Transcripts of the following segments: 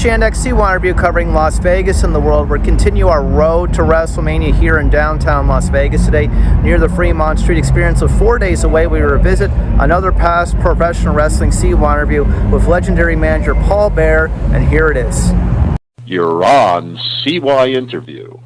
Shandak, CYInterview covering Las Vegas and the world. We continue our road to WrestleMania here in downtown Las Vegas today near the Fremont Street Experience. So 4 days away, we revisit another past professional wrestling CYInterview with legendary manager Paul Bearer, and here it is. You're on CYInterview.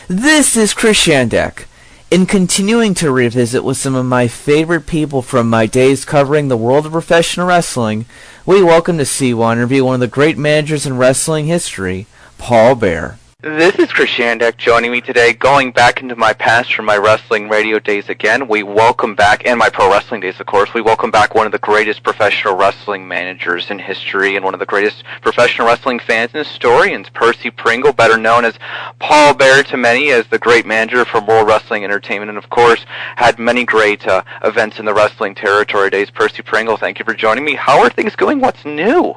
This is Chris Shandak. In continuing to revisit with some of my favorite people from my days covering the world of professional wrestling, we welcome to CYInterview one of the great managers in wrestling history, Paul Bearer. This is Chris Shandak joining me today, going back into my past from my wrestling radio days again. We welcome back, and my pro wrestling days, of course, we welcome back one of the greatest professional wrestling managers in history and one of the greatest professional wrestling fans and historians, Percy Pringle, better known as Paul Bearer to many as the great manager for World Wrestling Entertainment, and of course, had many great events in the wrestling territory days. Percy Pringle, thank you for joining me. How are things going? What's new?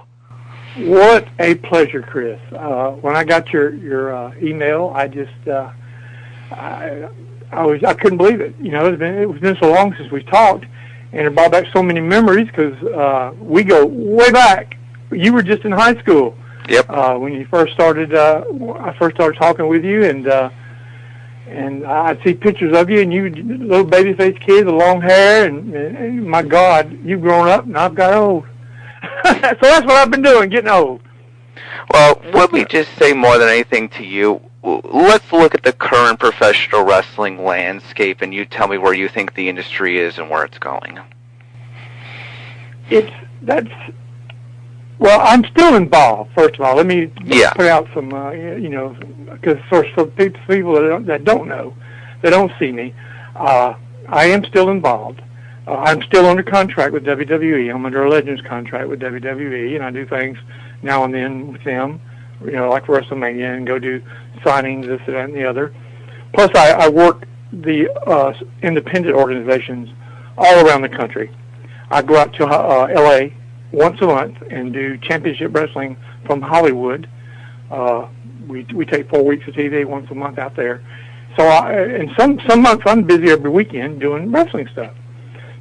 What a pleasure, Chris. When I got your email, I just I couldn't believe it. You know, it's been so long since we talked, and it brought back so many memories because we go way back. You were just in high school. Yep. When you first started, I first started talking with you, and I'd see pictures of you, and you little baby-faced kid with long hair, and my God, you've grown up, and I've got old. So that's what I've been doing, getting old. Well, let me just say more than anything to you, let's look at the current professional wrestling landscape, and you tell me where you think the industry is and where it's going. Well, I'm still involved, first of all. Let me put out some, because for people that don't know, that don't see me, I am still involved. I'm still under contract with WWE. I'm under a Legends contract with WWE, and I do things now and then with them, like WrestleMania, and go do signings, this, that, and the other. Plus, I work the independent organizations all around the country. I go out to L.A. once a month and do championship wrestling from Hollywood. We take 4 weeks of TV once a month out there. So, and some months I'm busy every weekend doing wrestling stuff.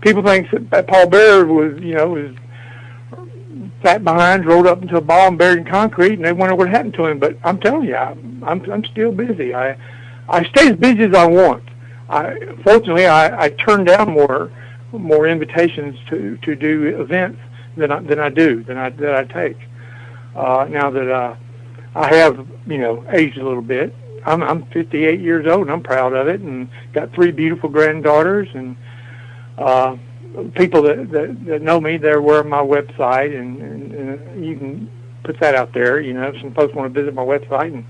People think that Paul Bearer was fat behind, rolled up into a ball and buried in concrete, and they wonder what happened to him. But I'm telling you, I'm still busy. I stay as busy as I want. Fortunately, I turn down more invitations to do events than I take. Now that I have aged a little bit, I'm 58 years old, and I'm proud of it, and got 3 beautiful granddaughters, and people that know me, they're aware of my website, and you can put that out there. If some folks want to visit my website and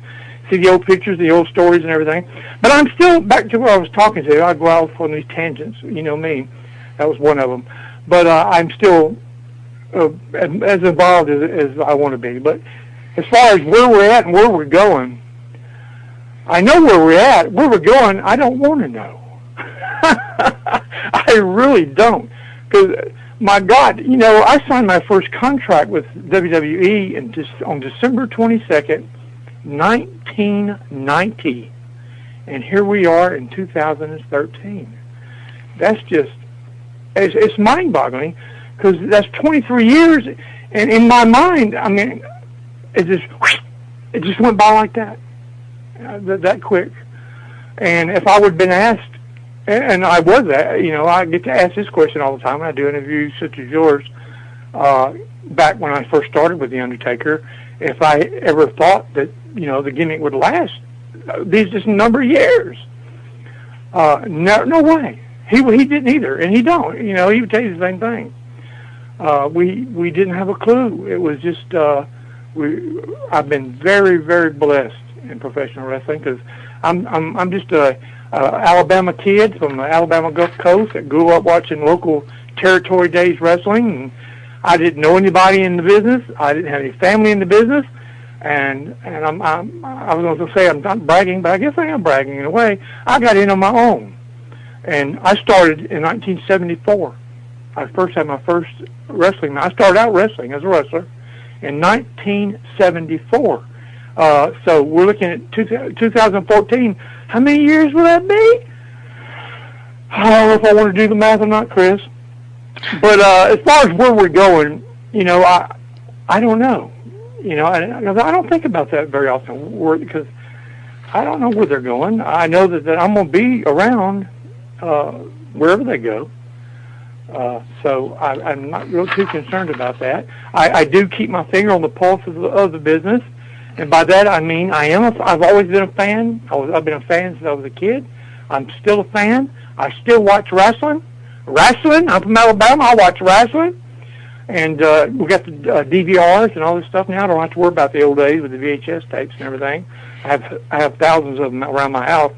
see the old pictures, the old stories, and everything. But I'm still back to where I was talking to. I go out on these tangents. You know me. That was one of them. But I'm still as involved as I want to be. But as far as where we're at and where we're going, I know where we're at. Where we're going, I don't want to know. I really don't, because my God, I signed my first contract with WWE on December 22nd, 1990, and here we are in 2013. That's just, it's mind-boggling, because that's 23 years, and in my mind, I mean, it just went by like that, that quick. And if I would have been asked, and I was I get to ask this question all the time when I do interviews such as yours, back when I first started with The Undertaker, if I ever thought that, the gimmick would last this number of years. No way. He didn't either, and he don't. He would tell you the same thing. We didn't have a clue. It was just, I've been very, very blessed in professional wrestling, because I'm just a Alabama kid from the Alabama Gulf Coast that grew up watching local territory days wrestling, and I didn't know anybody in the business. I didn't have any family in the business, and I was going to say I'm not bragging, but I guess I am bragging in a way. I got in on my own, and I started in 1974. I first had my first wrestling. I started out wrestling as a wrestler in 1974. So we're looking at 2014. How many years will that be? I don't know if I want to do the math or not, Chris. But as far as where we're going, I don't know. You know, and I don't think about that very often because I don't know where they're going. I know that I'm going to be around wherever they go. So I'm not real too concerned about that. I do keep my finger on the pulse of the business, and by that I mean I've always been a fan. I've been a fan since I was a kid. I'm still a fan. I still watch wrestling. I'm from Alabama. I watch wrestling. And we got the DVRs and all this stuff now. I don't have to worry about the old days with the VHS tapes and everything. I have thousands of them around my house.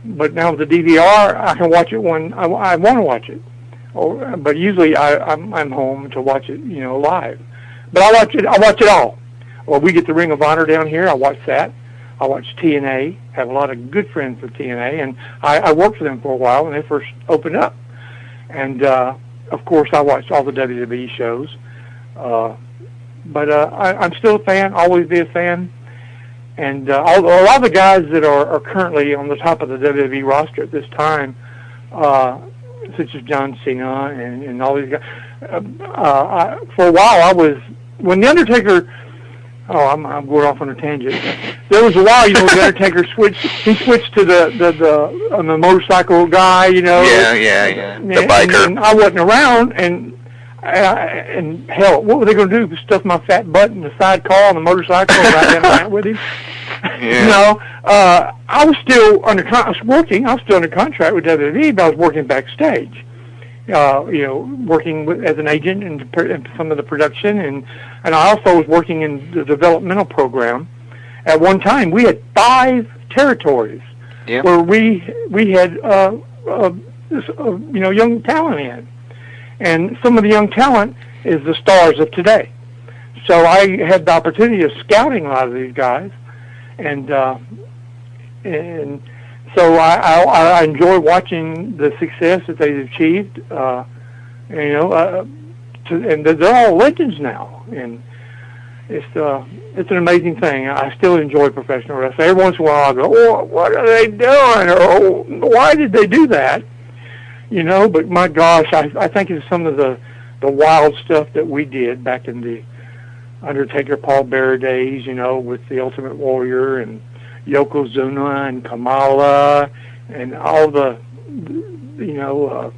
But now with the DVR, I can watch it when I want to watch it. But usually I'm home to watch it, you know, live. But I watch it all. Well, we get the Ring of Honor down here. I watch that. I watch TNA. Have a lot of good friends with TNA, and I worked for them for a while when they first opened up. And of course, I watched all the WWE shows. But I'm still a fan. Always be a fan. And a lot of the guys that are currently on the top of the WWE roster at this time, such as John Cena and all these guys. For a while, when The Undertaker. Oh, I'm going off on a tangent. There was a while, you know, The Undertaker switched to the motorcycle guy, you know. Yeah. The biker. And I wasn't around, and hell, what were they going to do? Stuff my fat butt in the sidecar on the motorcycle and ride down the night with him? Yeah. You know, I was still under contract with WWE, but I was working backstage. You know, working as an agent in some of the production, and I also was working in the developmental program. At one time, we had 5 territories where we had you know, young talent in, and some of the young talent is the stars of today. So I had the opportunity of scouting a lot of these guys, and so I enjoy watching the success that they've achieved, you know, and they're all legends now, and it's an amazing thing. I still enjoy professional wrestling. Every once in a while I go, oh, what are they doing? Or oh, why did they do that? You know, but my gosh, I think it's some of the wild stuff that we did back in the Undertaker, Paul Bearer days, you know, with the Ultimate Warrior and Yokozuna and Kamala and all the, you know,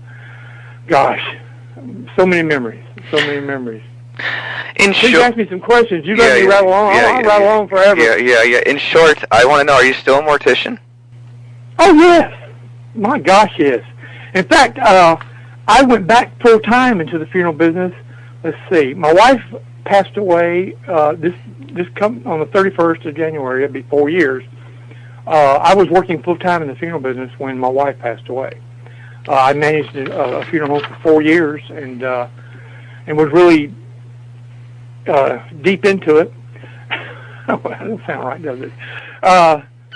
gosh, so many memories. Please ask me some questions. You let me rattle on. I'll rattle on forever. Yeah. In short, I want to know, are you still a mortician? Oh, yes. My gosh, yes. In fact, I went back full time into the funeral business. Let's see. My wife passed away on the 31st of January. It'll be 4 years. I was working full time in the funeral business when my wife passed away. I managed a funeral home for 4 years and was really deep into it. That doesn't sound right, does it?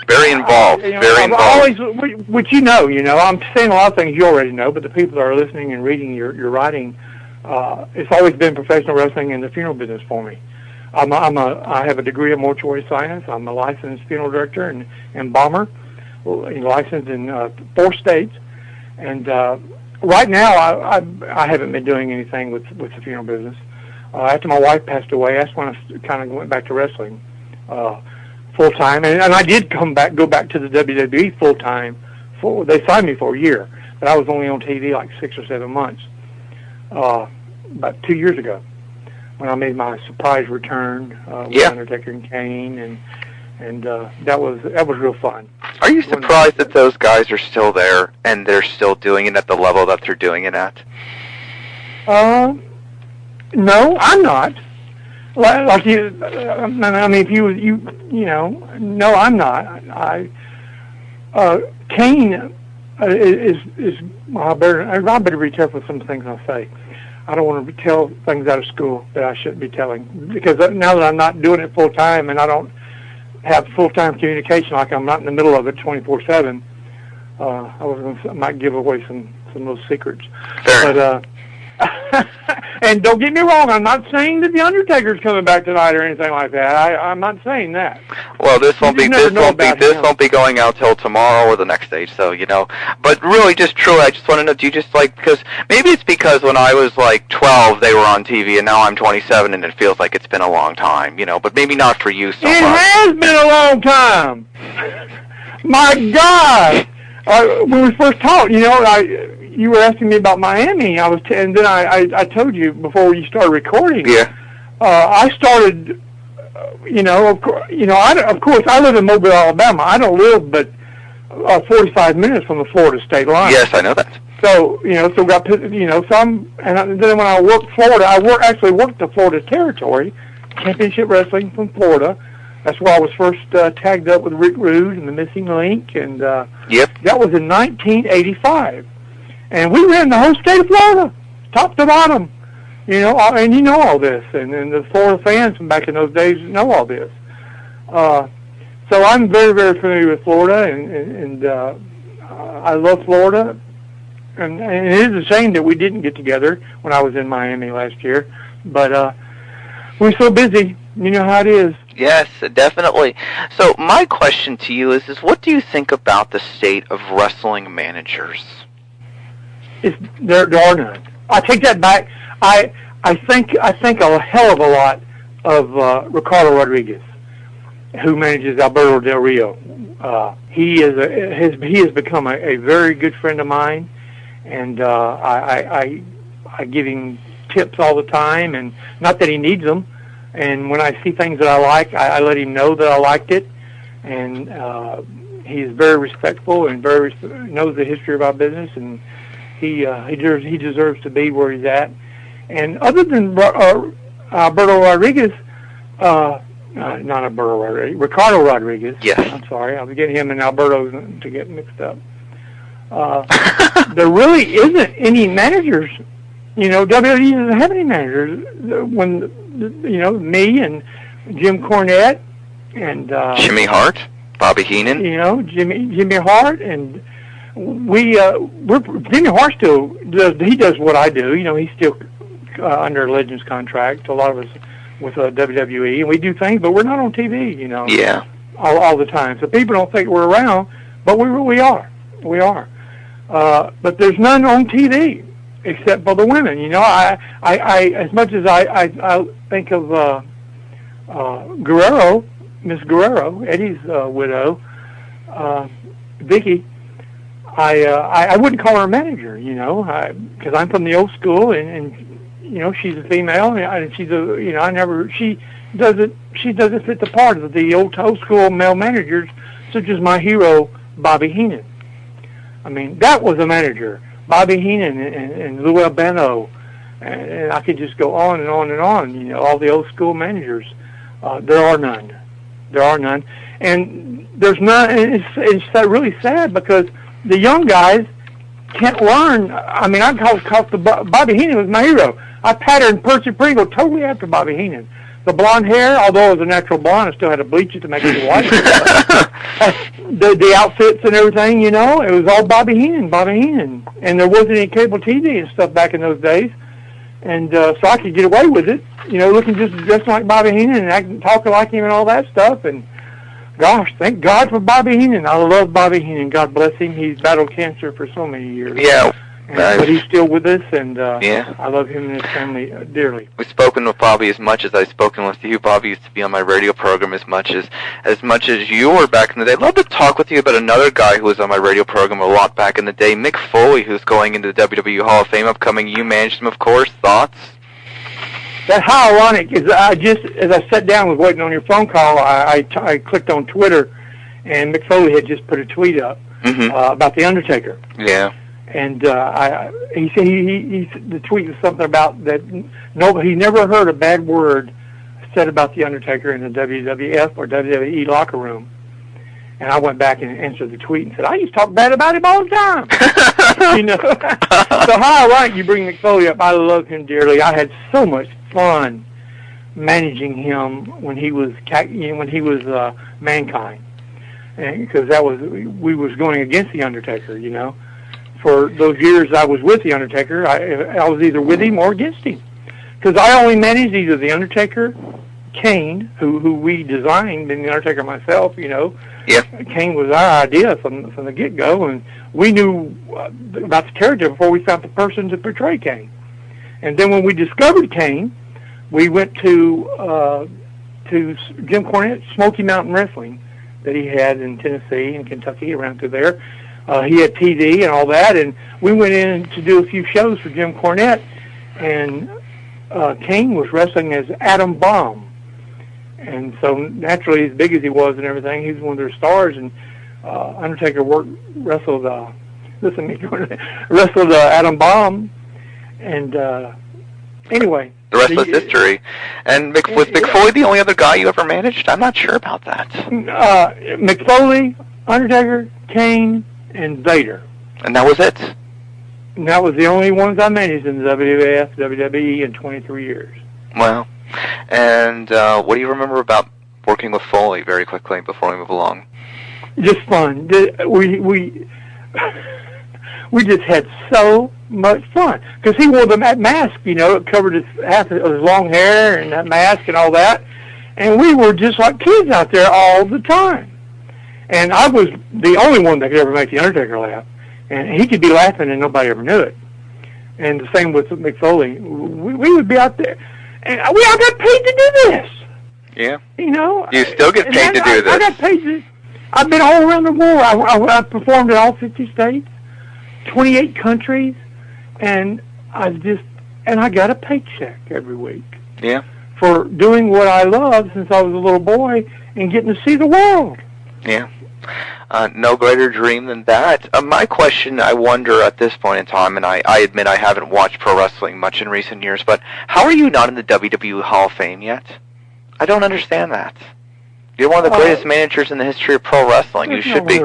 Very involved. Very involved. Always, which you know, I'm saying a lot of things you already know, but the people that are listening and reading your writing, it's always been professional wrestling in the funeral business for me. I have a degree of mortuary science. I'm a licensed funeral director and embalmer, licensed in 4 states. And right now, I haven't been doing anything with the funeral business. After my wife passed away, that's when I kind of went back to wrestling full time. And I did go back to the WWE full time. They signed me for a year, but I was only on TV like 6 or 7 months. About 2 years ago, when I made my surprise return with Undertaker and Kane, and that was real fun. Are you surprised that those guys are still there and they're still doing it at the level that they're doing it at? No, I'm not. Like you, I mean, if you know, no, I'm not. Kane is. I better be careful with some things I say. I don't want to tell things out of school that I shouldn't be telling, because now that I'm not doing it full time and I don't have full time communication, like I'm not in the middle of it 24/7. I might give away some little secrets. Fair. But And don't get me wrong, I'm not saying that the Undertaker's coming back tonight or anything like that. I'm not saying that. Well, this won't be going out till tomorrow or the next day. So but really, just truly, I just want to know: do you just because maybe it's because when I was 12, they were on TV, and now I'm 27, and it feels like it's been a long time, But maybe not for you so much. It has been a long time. My God. When we first talked, you were asking me about Miami. And then I told you before you started recording. Yeah. I started, of course, I live in Mobile, Alabama. I don't live but 45 minutes from the Florida state line. Yes, I know that. So then when I worked Florida, actually worked the Florida territory, Championship Wrestling from Florida. That's where I was first tagged up with Rick Rude and the Missing Link, and that was in 1985. And we ran the whole state of Florida, top to bottom, and you know all this, and the Florida fans from back in those days know all this. So I'm very, very familiar with Florida, and I love Florida, and it is a shame that we didn't get together when I was in Miami last year, but we're so busy. You know how it is. Yes, definitely. So my question to you is what do you think about the state of wrestling managers? There are none. I take that back. I think a hell of a lot of Ricardo Rodriguez, who manages Alberto Del Rio. He has become a very good friend of mine, and I give him tips all the time, and not that he needs them. And when I see things that I like, I let him know that I liked it. And he's very respectful and knows the history of our business, and he deserves to be where he's at. And other than Alberto Rodriguez, not Alberto Rodriguez, Ricardo Rodriguez. Yes. I'm sorry, I was getting him and Alberto to get mixed up. There really isn't any managers. WWE doesn't have any managers. When me and Jim Cornette and Jimmy Hart, Bobby Heenan. Jimmy Hart, and Jimmy Hart still does what I do. He's still under a Legends contract. A lot of us with WWE, and we do things, but we're not on TV. Yeah. All the time. So people don't think we're around, but we are. We are. But there's none on TV. Except for the women, I as much as I think of Guerrero, Miss Guerrero, Eddie's widow, Vicky, I wouldn't call her a manager, because I'm from the old school, and she's a female, and she's she doesn't fit the part of the old school male managers, such as my hero Bobby Heenan. I mean, that was a manager. Bobby Heenan and Lou Albano, and I could just go on and on and on. All the old school managers. There are none. And there's none. And it's really sad because the young guys can't learn. I mean, Bobby Heenan was my hero. I patterned Percy Pringle totally after Bobby Heenan. The blonde hair, although it was a natural blonde, I still had to bleach it to make it white. The outfits and everything, it was all Bobby Heenan. And there wasn't any cable TV and stuff back in those days. And so I could get away with it, looking just like Bobby Heenan and acting, talking like him and all that stuff. And gosh, thank God for Bobby Heenan. I love Bobby Heenan. God bless him. He's battled cancer for so many years. Yeah. But he's still with us, and I love him and his family dearly. We've spoken with Bobby as much as I've spoken with you. Bobby used to be on my radio program as much as you were back in the day. I'd love to talk with you about another guy who was on my radio program a lot back in the day, Mick Foley, who's going into the WWE Hall of Fame upcoming. You managed him, of course. Thoughts? That's how ironic. As I sat down and was waiting on your phone call, I clicked on Twitter, and Mick Foley had just put a tweet up about The Undertaker. Yeah. And he said the tweet was something about that he never heard a bad word said about The Undertaker in the WWF or WWE locker room. And I went back and answered the tweet and said, I used to talk bad about him all the time. So how ironic you bring Mick Foley up. I love him dearly. I had so much fun managing him when he was Mankind, because we was going against The Undertaker, For those years I was with The Undertaker, I was either with him or against him. because I only managed either The Undertaker, Kane, who we designed, and The Undertaker myself, you know. Yeah. Kane was our idea from the get-go, and we knew about the character before we found the person to portray Kane. And then when we discovered Kane, we went to Jim Cornette's Smoky Mountain Wrestling that he had in Tennessee and Kentucky, around through there. He had TV and all that, and we went in to do a few shows for Jim Cornette, and Kane was wrestling as Adam Bomb. And so naturally, as big as he was and everything, he was one of their stars, and Undertaker wrestled Adam Bomb, and anyway. The rest was history. And was Mick Foley the only other guy you ever managed? I'm not sure about that. Mick Foley, Undertaker, Kane, and Vader. And that was it? And that was the only ones I managed in the WWF, WWE in 23 years. Wow. And what do you remember about working with Foley, very quickly, before we move along? Just fun. We just had so much fun, because he wore that mask, you know, it covered half of his long hair and that mask and all that, and we were just like kids out there all the time. And I was the only one that could ever make the Undertaker laugh, and he could be laughing and nobody ever knew it. And the same with Mick Foley. We would be out there, and we all got paid to do this. Yeah. You know. You still get paid to do this. I got paid to. I've been all around the world. I performed in all 50 states, 28 countries, and I got a paycheck every week. Yeah. For doing what I loved since I was a little boy and getting to see the world. Yeah. No greater dream than that. My question, I wonder at this point in time, and I admit I haven't watched pro wrestling much in recent years, but how are you not in the WWE Hall of Fame yet? I don't understand that. You're one of the greatest managers in the history of pro wrestling. You should be.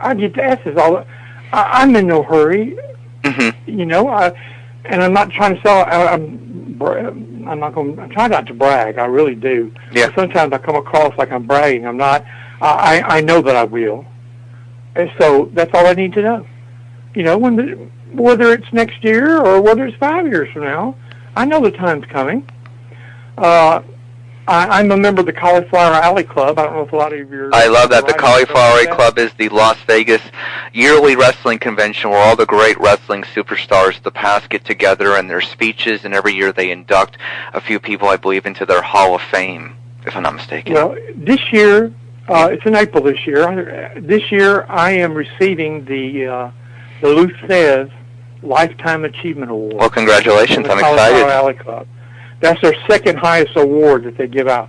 I get asked this all. I'm in no hurry. Mm-hmm. You know, and I'm not trying to sell. I'm trying not to brag. I really do. Yeah. Sometimes I come across like I'm bragging. I'm not. I know that I will. And so that's all I need to know. You know, whether it's next year or whether it's 5 years from now, I know the time's coming. I'm a member of the Cauliflower Alley Club. I don't know if a lot of you... I love that. The Cauliflower Alley Club is the Las Vegas yearly wrestling convention where all the great wrestling superstars of the past get together and their speeches, and every year they induct a few people, I believe, into their Hall of Fame, if I'm not mistaken. Well, this year, it's in April this year. This year I am receiving the Lou Thesz Lifetime Achievement Award. Well, congratulations. I'm excited. Cauliflower Alley Club. That's their second highest award that they give out.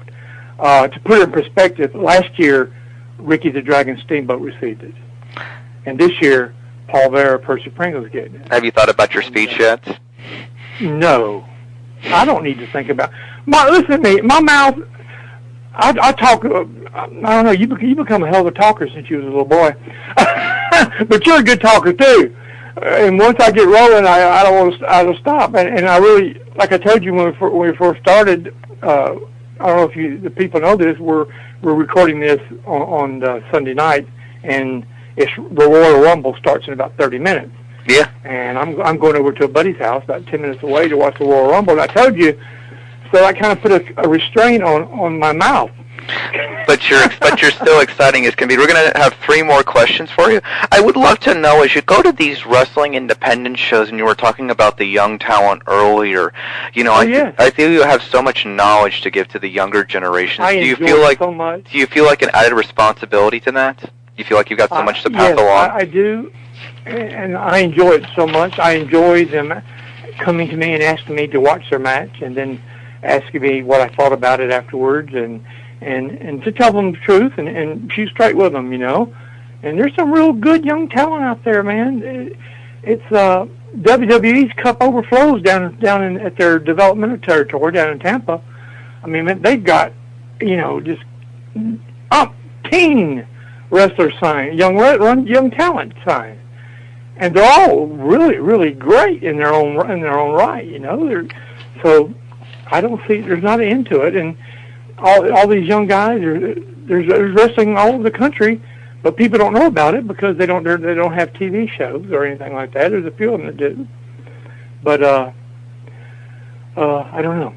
To put it in perspective, last year, Ricky the Dragon Steamboat received it. And this year, Paul Vera, Percy Pringle's getting it. Have you thought about your speech yet? No. I don't need to think about... Listen to me. My mouth... I talk... I don't know. You become a hell of a talker since you was a little boy. But you're a good talker, too. And once I get rolling, I don't stop. And I really... Like I told you when we first started, I don't know if the people know this. We're recording this on Sunday night, and the Royal Rumble starts in about 30 minutes. Yeah. And I'm going over to a buddy's house about 10 minutes away to watch the Royal Rumble. And I told you, so I kind of put a restraint on my mouth. But you're still exciting as can be. We're going to have 3 more questions for you. I would love to know, as you go to these wrestling independent shows, and you were talking about the young talent earlier, you know, I feel you have so much knowledge to give to the younger generations. Do you feel like an added responsibility to that? Do you feel like you've got so much to pass along? I do, and I enjoy it so much. I enjoy them coming to me and asking me to watch their match, and then asking me what I thought about it afterwards, and to tell them the truth and shoot straight with them, you know. And there's some real good young talent out there, man. It's WWE's cup overflows down at their developmental territory down in Tampa. I mean, they've got, you know, just umpteen wrestlers signed, young talent signed, and they're all really, really great in their own right, you know. So I don't see there's not an end to it, and all these young guys, there's wrestling all over the country, but people don't know about it because they don't have TV shows or anything like that. There's a few of them that do. But I don't know.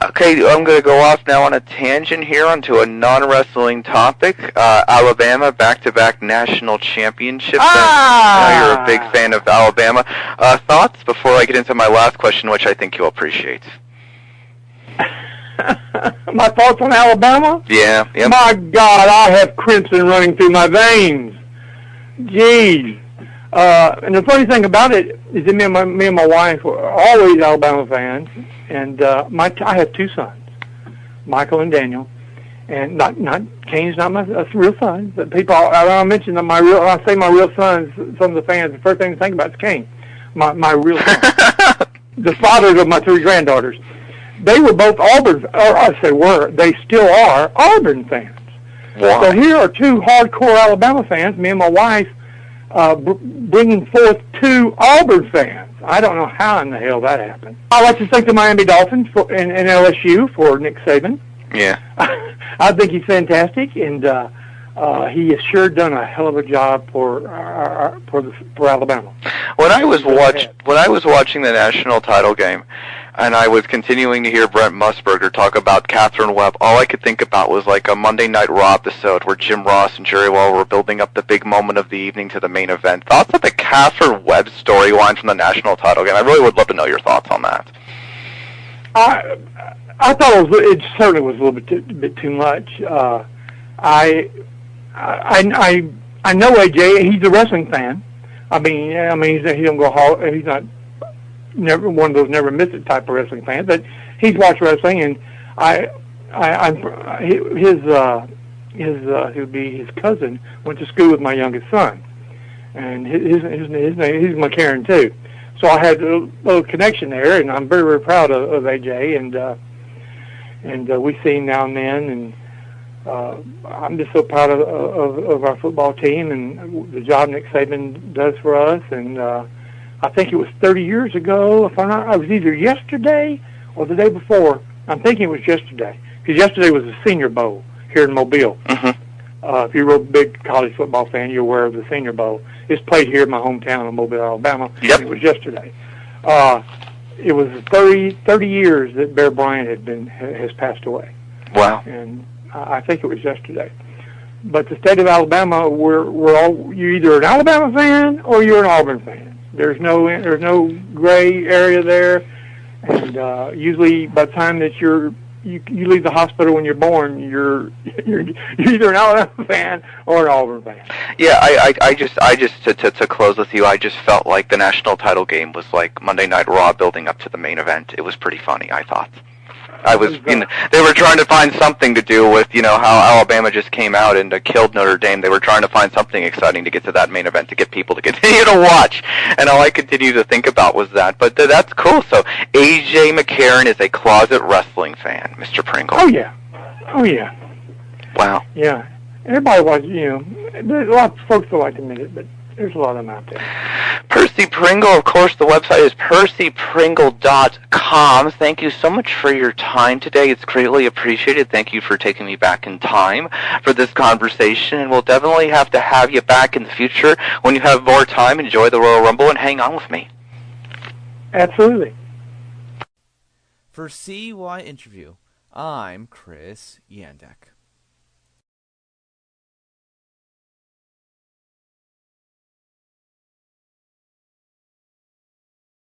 Okay, I'm going to go off now on a tangent here onto a non-wrestling topic. Alabama, back-to-back national championships. I know you're a big fan of Alabama. Thoughts before I get into my last question, which I think you'll appreciate? My thoughts on Alabama? Yeah. Yep. My God, I have crimson running through my veins. Jeez. And the funny thing about it is that me and my wife were always Alabama fans, and I have two sons, Michael and Daniel, and not Kane's not my real son. But people, I mention that I say my real sons. Some of the fans, the first thing to think about is Kane, my real son, the fathers of my three granddaughters. They were both Auburn, or I say were, they still are Auburn fans. Wow. So here are two hardcore Alabama fans, me and my wife, bringing forth two Auburn fans. I don't know how in the hell that happened. I'd like to thank the Miami Dolphins and LSU for Nick Saban. Yeah. I think he's fantastic, and he has sure done a hell of a job for Alabama. When I was watching the national title game, and I was continuing to hear Brent Musburger talk about Catherine Webb, all I could think about was like a Monday Night Raw episode where Jim Ross and Jerry Lawler were building up the big moment of the evening to the main event. Thoughts on the Catherine Webb storyline from the national title game? I really would love to know your thoughts on that. I thought it certainly was a little bit too much. I know AJ. He's a wrestling fan. I mean, he don't go. He's not never one of those never miss it type of wrestling fans. But he's watched wrestling, and his cousin went to school with my youngest son, and his name he's McCarran too. So I had a little connection there, and I'm very, very proud of AJ, and we see him now and then, and I'm just so proud of our football team and the job Nick Saban does for us. And I think it was 30 years ago, if I'm not, it was either yesterday or the day before. I'm thinking it was yesterday, because yesterday was the Senior Bowl here in Mobile. Mm-hmm. If you're a real big college football fan, you're aware of the Senior Bowl. It's played here in my hometown of Mobile, Alabama. Yep. It was yesterday. It was 30 years that Bear Bryant has passed away. Wow. And I think it was yesterday. But the state of Alabama, you're either an Alabama fan or you're an Auburn fan. There's no gray area there, and usually by the time that you leave the hospital when you're born, you're either an Alabama fan or an Auburn fan. Yeah, I just to close with you, I just felt like the national title game was like Monday Night Raw building up to the main event. It was pretty funny, I thought. They were trying to find something to do with, how Alabama just came out and killed Notre Dame. They were trying to find something exciting to get to that main event, to get people to continue to watch. And all I continued to think about was that. But that's cool. So A.J. McCarran is a closet wrestling fan, Mr. Pringle. Oh, yeah. Wow. Yeah. Everybody watches, there's a lot of folks that like to admit it, but there's a lot of them out there. Percy Pringle, of course, the website is percypringle.com. Thank you so much for your time today. It's greatly appreciated. Thank you for taking me back in time for this conversation, and we'll definitely have to have you back in the future when you have more time. Enjoy the Royal Rumble and hang on with me. Absolutely. For CYInterview, I'm Chris Yandek.